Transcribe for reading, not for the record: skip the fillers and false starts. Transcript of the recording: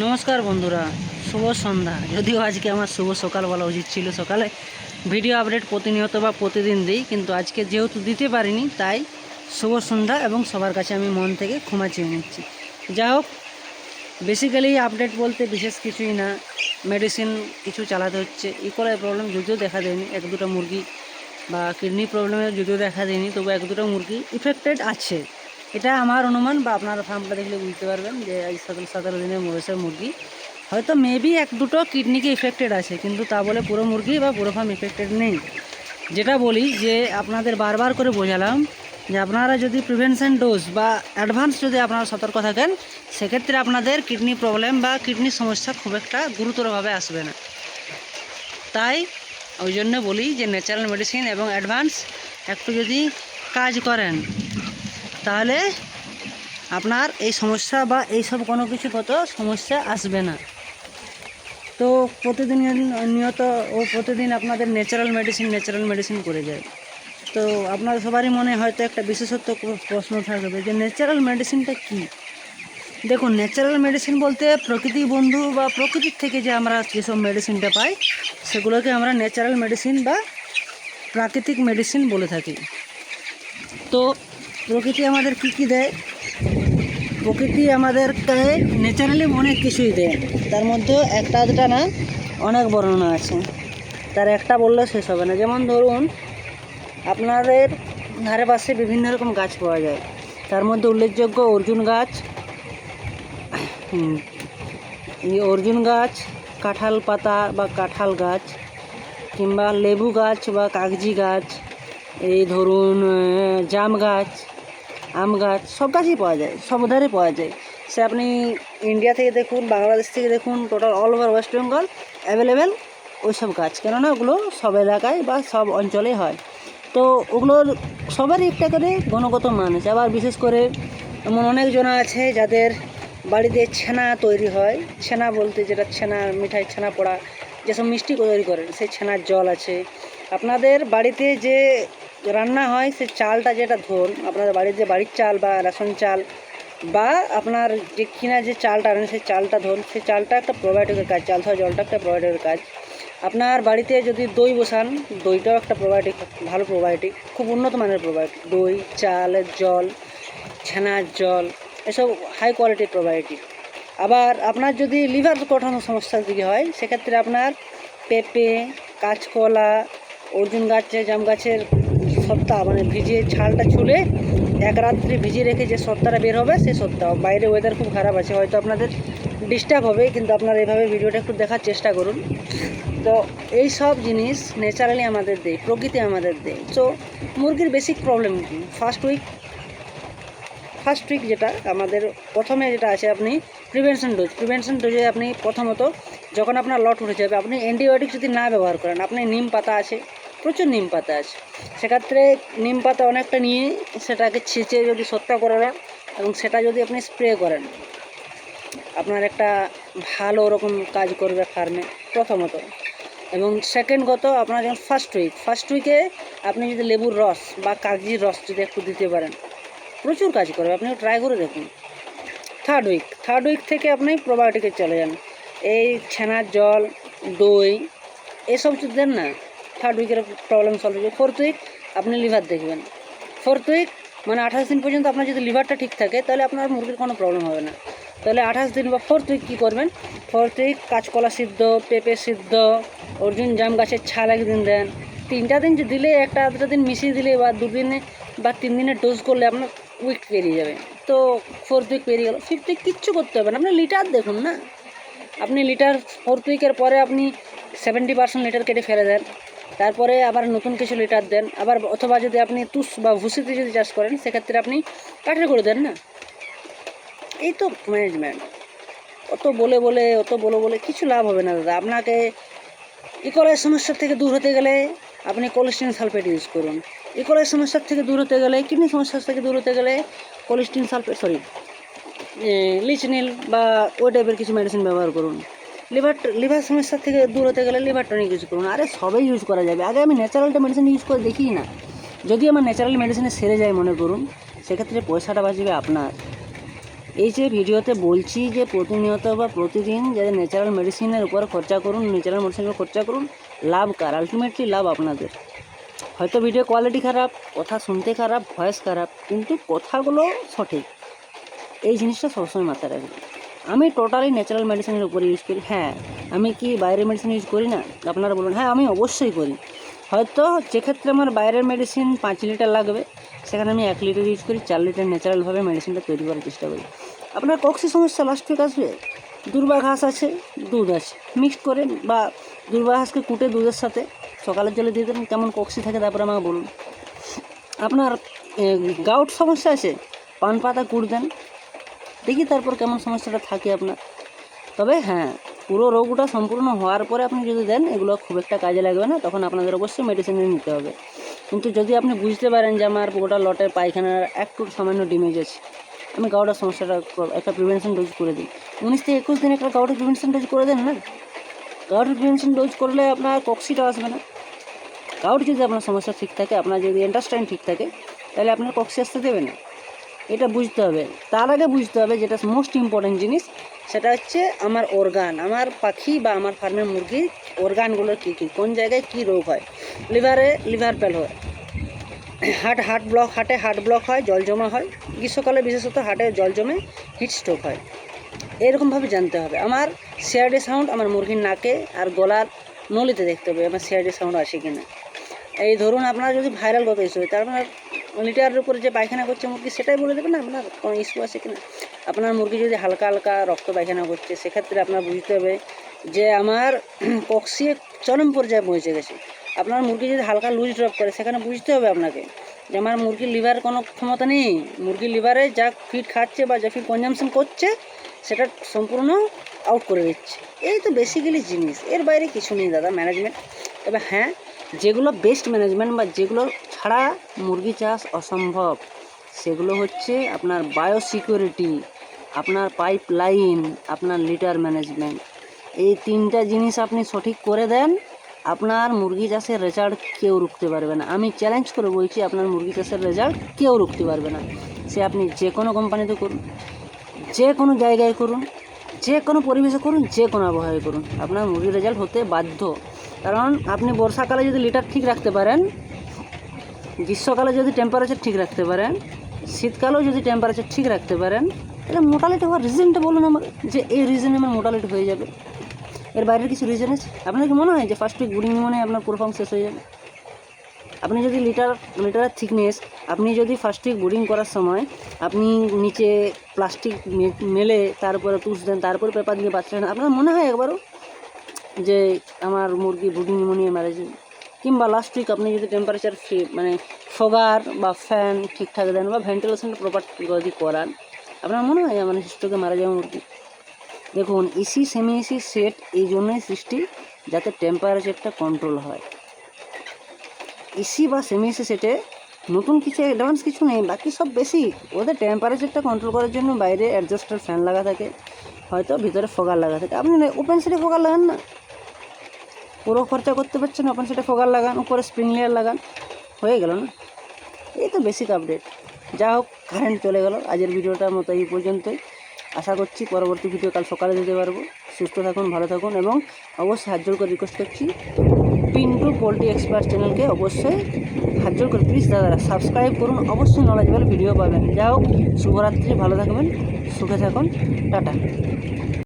নমস্কার বন্ধুরা, শুভ সন্ধ্যা। যদিও আজকে আমার শুভ সকাল বলা উচিত ছিল, সকালে ভিডিও আপডেট প্রতিনিয়ত বা প্রতিদিন দিই, কিন্তু আজকে যেহেতু দিতে পারিনি তাই শুভ সন্ধ্যা এবং সবার কাছে আমি মন থেকে ক্ষমা চেয়ে নিচ্ছি। যাই হোক, বেসিক্যালি আপডেট বলতে বিশেষ কিছুই না, মেডিসিন কিছু চালাতে হচ্ছে। ইকোলাই প্রবলেম যদিও দেখা দেয়নি, এক দুটো মুরগি বা কিডনি প্রবলেমে যদিও দেখা দেয়নি, তবু এক দুটো মুরগি ইফেক্টেড আছে। এটা আমার অনুমান, বা আপনারা ফার্মটা দেখলে বুঝতে পারবেন যে এই 17 দিনের বয়সের মুরগি হয়তো মেবি এক দুটো কিডনিকে ইফেক্টেড আছে, কিন্তু তা বলে পুরো মুরগি বা পুরো ফার্ম ইফেক্টেড নেই। যেটা বলি যে আপনাদের বারবার করে বোঝালাম যে আপনারা যদি প্রিভেনশন ডোজ বা অ্যাডভান্স যদি আপনারা সতর্ক থাকেন, সেক্ষেত্রে আপনাদের কিডনি প্রবলেম বা কিডনির সমস্যা খুব একটা গুরুতরভাবে আসবে না। তাই ওই জন্য বলি যে ন্যাচারাল মেডিসিন এবং অ্যাডভান্স একটু যদি কাজ করেন, তাহলে আপনার এই সমস্যা বা এইসব কোনো কিছুগত সমস্যা আসবে না। তো প্রতিদিন আপনাদের ন্যাচারাল মেডিসিন করে যায়। তো আপনার সবারই মনে হয়তো একটা বিশেষত্ব প্রশ্ন থাকবে যে ন্যাচারাল মেডিসিনটা কী। দেখুন, ন্যাচারাল মেডিসিন বলতে প্রকৃতি বন্ধু বা প্রকৃতির থেকে যে আমরা যেসব মেডিসিনটা পাই সেগুলোকে আমরা ন্যাচারাল মেডিসিন বা প্রাকৃতিক মেডিসিন বলে থাকি। তো প্রকৃতি আমাদের কী দেয়? প্রকৃতি আমাদেরকে ন্যাচারালি অনেক কিছুই দেয়, তার মধ্যে একটা দুটা না, অনেক বর্ণনা আছে। তার একটা বললে শেষ হবে না। যেমন ধরুন, আপনাদের ধারে পাশে বিভিন্ন রকম গাছ পাওয়া যায়, তার মধ্যে উল্লেখযোগ্য অর্জুন গাছ, কাঁঠাল পাতা বা কাঁঠাল গাছ, কিংবা লেবু গাছ বা কাগজি গাছ, এই ধরুন জাম গাছ, আম গাছ, সব গাছই পাওয়া যায়, সব ধারে পাওয়া যায়। সে আপনি ইন্ডিয়া থেকে দেখুন, বাংলাদেশ থেকে দেখুন, total all over West Bengal available ওই সব গাছ। কেননা ওগুলো সব এলাকায় বা সব অঞ্চলে হয়। তো ওগুলোর সবারই একটা করে গুণগত মান আছে। আবার বিশেষ করে এমন অনেকজন আছে যাদের বাড়িতে ছানা তৈরি হয়। ছানা বলতে যেটা ছানা, মিঠাই ছানা পোড়া যেসব মিষ্টি তৈরি করেন, সেই ছানার জল আছে। আপনাদের বাড়িতে যে রান্না হয় সেই চালটা, যেটা ধরুন আপনাদের বাড়িতে বাড়ির চাল বা রেশন চাল, বা আপনার যে কিনা যে চালটা আনেন সেই চালটা ধরুন, সেই চালটা একটা প্রোবায়োটিকের কাজ, চাল ধোয়া জলটা একটা প্রোবায়োটিকের কাজ। আপনার বাড়িতে যদি দই বসান, দইটাও একটা প্রোবায়োটিক, ভালো প্রোবায়োটিক, খুব উন্নত মানের প্রোবায়োটিক। দই, চালের জল, ছানার জল, এসব হাই কোয়ালিটির প্রোবায়োটিক। আবার আপনার যদি লিভার গঠন সমস্যার দিকে হয়, সেক্ষেত্রে আপনার পেঁপে, কাঁচকলা, অর্জুন গাছে, জাম গাছের সত্তা, মানে ভিজিয়ে ছালটা ছুলে এক রাত্রি ভিজিয়ে রেখে যে সত্তাটা বের হবে, সেই সত্তা। বাইরে ওয়েদার খুব খারাপ আছে, হয়তো আপনাদের ডিস্টার্ব হবে, কিন্তু আপনারা এইভাবে ভিডিওটা একটু দেখার চেষ্টা করুন। তো এই সব জিনিস ন্যাচারালি আমাদের দেয়, প্রকৃতি আমাদের দেয়। তো মুরগির বেসিক প্রবলেম কি? ফার্স্ট উইক যেটা আমাদের প্রথমে যেটা আছে, আপনি প্রিভেনশন ডোজে আপনি প্রথমত যখন আপনার লট উঠে যাবে, আপনি অ্যান্টিবায়োটিক যদি না ব্যবহার করেন, আপনি নিম পাতা আছে, প্রচুর নিম পাতা আছে, সেক্ষেত্রে নিম পাতা অনেকটা নিয়ে সেটাকে ছেঁচে যদি সত্তা করে দেন এবং সেটা যদি আপনি স্প্রে করেন, আপনার একটা ভালো রকম কাজ করবে ফার্মে প্রথমত। এবং সেকেন্ডগত আপনার যখন ফার্স্ট উইকে আপনি যদি লেবুর রস বা কাগজির রস যদি একটু দিতে পারেন, প্রচুর কাজ করবে, আপনি ট্রাই করে দেখুন। থার্ড উইক থেকে আপনি প্রোবায়োটিকে চলে যান। এই ছানার জল, দই, এসব যদি দেন না, থার্ড উইকের প্রবলেম সলভ হয়ে যাবে। ফোর্থ উইক আপনি লিভার দেখবেন। ফোর্থ উইক মানে 28 দিন পর্যন্ত আপনার যদি লিভারটা ঠিক থাকে, তাহলে আপনার মুরগির কোনো প্রবলেম হবে না। তাহলে 28 দিন বা ফোর্থ উইক কী করবেন? ফোর্থ উইক কাঁচকলা সিদ্ধ, পেঁপে সিদ্ধ, অর্জুন জাম গাছের ছাল একদিন দেন। 3টা দিন দিলে, একটা দুটো দিন মিশিয়ে দিলে, বা 2 দিনে বা 3 দিনের ডোজ করলে আপনার উইক পেরিয়ে যাবে। তো ফোর্থ উইক পেরিয়ে গেল, ফিফথ উইক কিচ্ছু করতে হবে না, আপনি লিটার দেখুন না। আপনি লিটার ফোর্থ উইকের পরে আপনি 70% লিটার কেটে ফেলে দেন, তারপরে আবার নতুন কিছু লিটার দেন। আবার অথবা যদি আপনি তুষ বা ভুসিতে যদি চাষ করেন, সেক্ষেত্রে আপনি কাঠের করে দেন না। এই তো ম্যানেজমেন্ট। অত বলে কিছু লাভ হবে না দাদা। আপনাকে ইকোলাই সমস্যার থেকে দূর হতে গেলে আপনি কোলেস্টিন সালফেট ইউজ করুন। ইকোলাই সমস্যার থেকে দূর হতে গেলে, কিডনি সমস্যার থেকে দূর হতে গেলে কোলেস্টিন সালফেট লিচনিল বা ওই টাইপের কিছু মেডিসিন ব্যবহার করুন। লিভার সমস্যার থেকে দূর হতে গেলে লিভার টনিক ইউজ করুন। আরে সবাই ইউজ করা যাবে। আগে আমি ন্যাচারালটা মেডিসিন ইউজ করে দেখি না। যদি আমার ন্যাচারাল মেডিসিনে সেরে যায় মনে করুন, সেক্ষেত্রে পয়সাটা বাঁচবে আপনার। এই যে ভিডিওতে বলছি যে প্রতিনিয়ত বা প্রতিদিন যে ন্যাচারাল মেডিসিনের উপর খরচা করুন, ন্যাচারাল মেডিসিনের উপর খরচা করুন, লাভ কার? আলটিমেটলি লাভ আপনাদের। হয়তো ভিডিও কোয়ালিটি খারাপ, কথা শুনতে খারাপ, ভয়েস খারাপ, কিন্তু কথাগুলো সঠিক। এই জিনিসটা সবসময় মাথায় রাখবেন। আমি টোটালি ন্যাচারাল মেডিসিনের উপরে ইউজ করি। হ্যাঁ, আমি কি বাইরের মেডিসিন ইউজ করি না? আপনারা বলুন। হ্যাঁ, আমি অবশ্যই করি। হয়তো যেক্ষেত্রে আমার বাইরের মেডিসিন 5 লিটার লাগবে, সেখানে আমি 1 লিটার ইউজ করি, 4 লিটার ন্যাচারালভাবে মেডিসিনটা তৈরি করার চেষ্টা করি। আপনার কক্সি সমস্যা লাস্ট উইক আসবে, দুর্বা ঘাস আছে, দুধ আছে, মিক্সড করে বা দুর্বা ঘাসকে কুটে দুধের সাথে সকালের জলে দিয়ে দেবেন, কেমন কক্সি থাকে তারপরে আমাকে বলুন। আপনার গাউট সমস্যা আছে, পান পাতা কুট দেন, দেখি তারপর কেমন সমস্যাটা থাকে আপনার। তবে হ্যাঁ, পুরো রোগটা সম্পূর্ণ হওয়ার পরে আপনি যদি দেন, এগুলো খুব একটা কাজে লাগবে না, তখন আপনাদের অবশ্যই মেডিসিন নিতে হবে। কিন্তু যদি আপনি বুঝতে পারেন যে আমার পুরোটা লটের পায়খানার একটু সামান্য ড্যামেজ আছে, আমি গাউটার সমস্যাটা একটা প্রিভেনশন ডোজ করে দিই। 19 থেকে 21 দিন একটা গাউটের প্রিভেনশন ডোজ করে দেন না। গাউটের প্রিভেনশন ডোজ করলে আপনার কক্সিটা আসবে না। গাউট যদি আপনার সমস্যা ঠিক থাকে, আপনার যদি ইন্টেস্টাইন ঠিক থাকে, তাহলে আপনার কক্সি আসতে দেবে না। এটা বুঝতে হবে। তার আগে বুঝতে হবে যেটা মোস্ট ইম্পর্ট্যান্ট জিনিস, সেটা হচ্ছে আমার অর্গান, আমার পাখি বা আমার ফার্মের মুরগির অর্গানগুলোর কী কী, কোন জায়গায় কী রোগ হয়। লিভারে লিভার ফেল হয়, হার্টে হার্ট ব্লক হয়, জল জমা হয়, গ্রীষ্মকালে বিশেষত হার্টে জল জমে হিট স্ট্রোক হয়। এরকমভাবে জানতে হবে। আমার সিআরডি সাউন্ড আমার মুরগির নাকে আর গলার নলিতে দেখতে হবে আমার সিআরডি সাউন্ড আছে কি না। এই ধরুন আপনার যদি ভাইরাল গত ইস্যু হয়, তার আপনার লিটারের উপরে যে পায়খানা করছে মুরগি, সেটাই বলে দেবে না আপনার কোনো ইস্যু আছে কিনা। আপনার মুরগি যদি হালকা হালকা রক্ত পায়খানা করছে, সেক্ষেত্রে আপনার বুঝতে হবে যে আমার কক্সি চরম পর্যায়ে পৌঁছে গেছে। আপনার মুরগি যদি হালকা লুজ ড্রপ করে, সেখানে বুঝতে হবে আপনাকে যে আমার মুরগির লিভার কোনো ক্ষমতা নেই। মুরগির লিভারে যা ফিড খাচ্ছে বা যা ফিড কনজামশন করছে, সেটা সম্পূর্ণ আউট করে দিচ্ছে। এই তো বেসিক্যালি জিনিস, এর বাইরে কিছু নেই দাদা ম্যানেজমেন্ট। তবে হ্যাঁ, যেগুলো বেস্ট ম্যানেজমেন্ট বা যেগুলো ছাড়া মুরগি চাষ অসম্ভব, সেগুলো হচ্ছে আপনার বায়োসিকিউরিটি, আপনার পাইপ লাইন, আপনার লিটার ম্যানেজমেন্ট। এই 3টা জিনিস আপনি সঠিক করে দেন, আপনার মুরগি চাষের রেজাল্ট কেউ রুখতে পারবে না। আমি চ্যালেঞ্জ করে বলছি, আপনার মুরগি চাষের রেজাল্ট কেউ রুখতে পারবে না। সে আপনি যে কোনো কোম্পানিতে করুন, যে কোনো জায়গায় করুন, যে কোনো পরিবেশে করুন, যে কোনো আবহাওয়ায় করুন, আপনার মুরগির রেজাল্ট হতে বাধ্য। কারণ আপনি বর্ষাকালে যদি লিটার ঠিক রাখতে পারেন, গ্রীষ্মকালে যদি টেম্পারেচার ঠিক রাখতে পারেন, শীতকালেও যদি টেম্পারেচার ঠিক রাখতে পারেন, তাহলে মোটালিটি হওয়ার রিজনটা বলুন আমাকে, যে এই রিজনে আমার মোটালিটি হয়ে যাবে। এর বাইরের কিছু রিজন আছে? আপনার কি মনে হয় যে ফার্স্ট উইক ব্রিডিং মনে আপনার পারফর্ম শেষ হয়ে যাবে? আপনি যদি লিটারের থিকনেস, আপনি যদি ফার্স্ট উইক ব্রিডিং করার সময় আপনি নিচে প্লাস্টিক মেলে তারপরে তুষ দেন, তারপরে পেপার দিয়ে বাচ্চা নেন, আপনার মনে হয় একবারও যে আমার মুরগি ব্রিডিং নিউমোনিয়া মারা যাবে? কিংবা লাস্ট উইক আপনি যদি টেম্পারেচার মানে ফগার বা ফ্যান ঠিকঠাক দেন বা ভেন্টিলেশনটা প্রপার যদি করান, আপনার মনে হয় মানে হিস্ট্রোকে মারা যাবে মুরগি? দেখুন, এসি সেমি এসি সেট এই জন্যই সৃষ্টি, যাতে টেম্পারেচারটা কন্ট্রোল হয়। এসি বা সেমি এসি সেটে নতুন কিছু অ্যাডভান্স কিছু নেই, বাকি সব বেসিক। ওদের টেম্পারেচারটা কন্ট্রোল করার জন্য বাইরে অ্যাডজাস্টার ফ্যান লাগা থাকে, হয়তো ভিতরে ফগার লাগা থাকে। আপনি ওপেন সেটে ফগার লাগান না, পুরো খরচা করতে পারছেন, ওপেন সেটে ফগার লাগান, উপরে স্প্রিং লেয়ার লাগান, হয়ে গেল না? এই তো বেসিক আপডেট। যা হোক, কারেন্ট চলে গেল। আজকের ভিডিওটার মতো এই পর্যন্তই। আশা করছি পরবর্তী ভিডিও কাল সকালে দিতে পারবো। সুস্থ থাকুন, ভালো থাকুন, এবং অবশ্যই হাত জোড় করে রিকোয়েস্ট করছি, পিন্টু পোল্ট্রি এক্সপার্ট চ্যানেলকে অবশ্যই হাত জোড় করে প্লিজ দাদারা সাবস্ক্রাইব করুন, অবশ্যই নলেজেবল ভিডিও পাবেন। যা হোক, শুভরাত্রি, ভালো থাকবেন, সুখে থাকুন, টাটা।